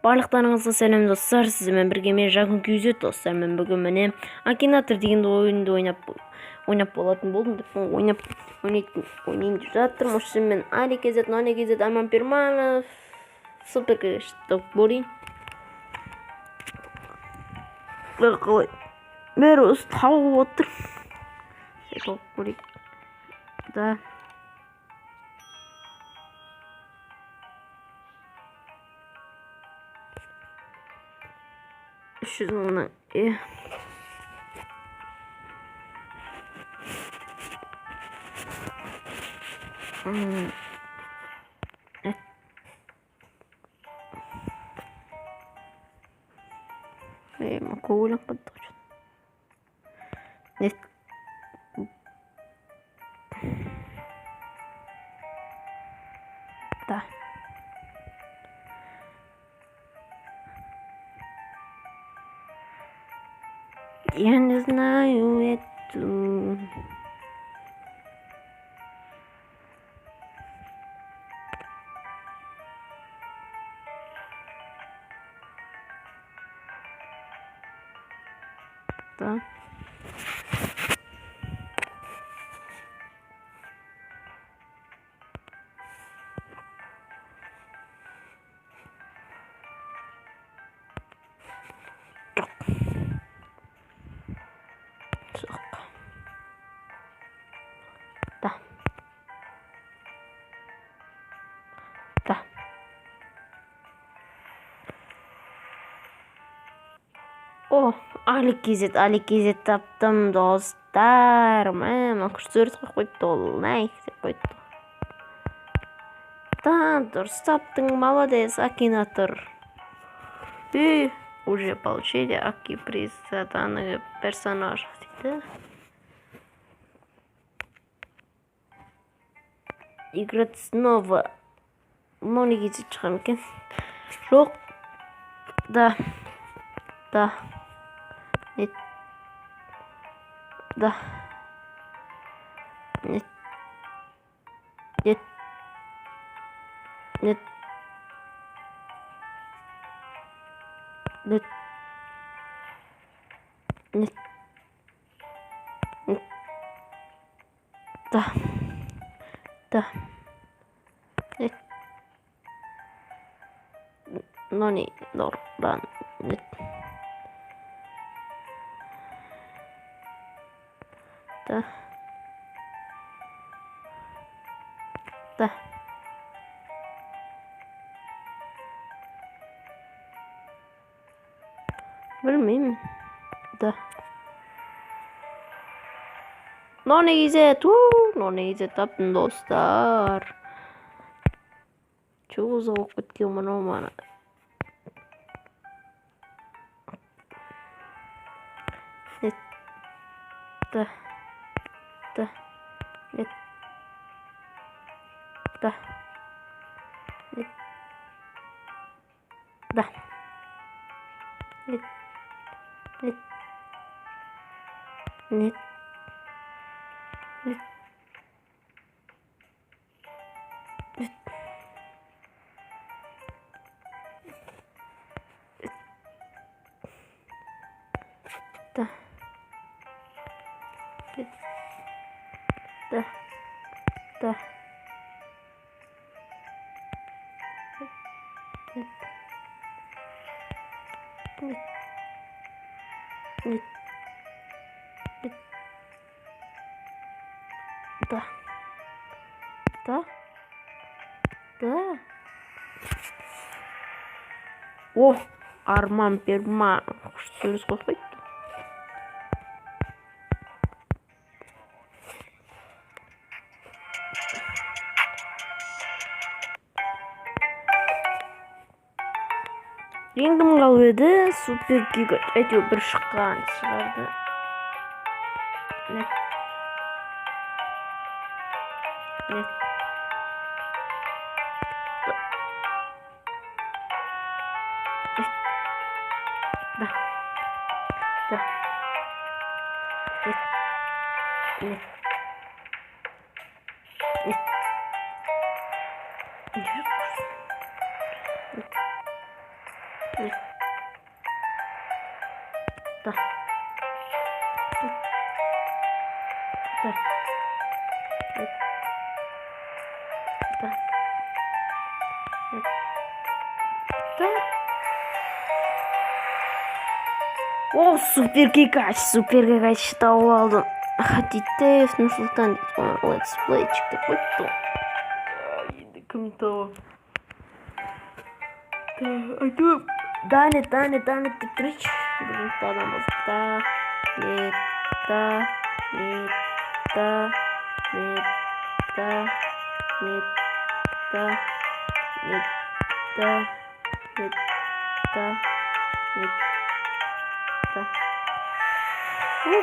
Барлықтарыңызға сәлем достар, сізбен бірге мен жақын күйзет достар. Мен бүгін міне Акинатор деген ойынды ойнап болатын болдым деп ойнайын деп жатырмын. Осы мен Аликезет, Нонекезет, Арман Перманов, Суперкеш болайын. Қалай бәрі осы тауып отыр. Болайын. Да. Şunu مقولة قد نت ده Я не знаю эту. Да. Да. О, Аликезет таптым достар. Мама, күштерді қойды ол. Найк деп қойды. Да, дұрыс таптың, молодец, Акинатор. И уже получили приз за данного персонажа. Играть снова. Нонекезет шығар екен. Жоқ. Да. Да. Нет. Да. Нет. Нет. Нет. Нет. Нет. Нет. Да. Да. Нет. Но не норм. Нет. Да. Да. Bilmiyorum. Da. Nonekezet taптым достар. Çok uzak болып кеткен мынау мана. Нет. Да. Да. Нет. Да. Нет. Да. Нет. Нет. Нет. Нет. Нет. Да. Нет. Да. Да. Нет. Нет. Нет. Нет. Да. Да. Да. О, Арман Перманов. Что сколько? Реңдім қалып еді, Суперкига әйтеуір бір шыққан шығарды. Нет. Нет. Да. Да. Нет. Нет. Нет. Нет. Нет. Да. Да. Нет. Да. Нет. Да. О, супер кикач тауып алдым. Хатиттев Нұрсұлтан летсплей çıktı. Быттым. Енді кім табам? Айтып. Данет деп тұрайыншы. Бүгінгі адамыз. Нет.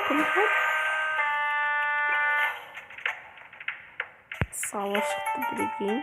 Конфет. Сало шықты бірегейін.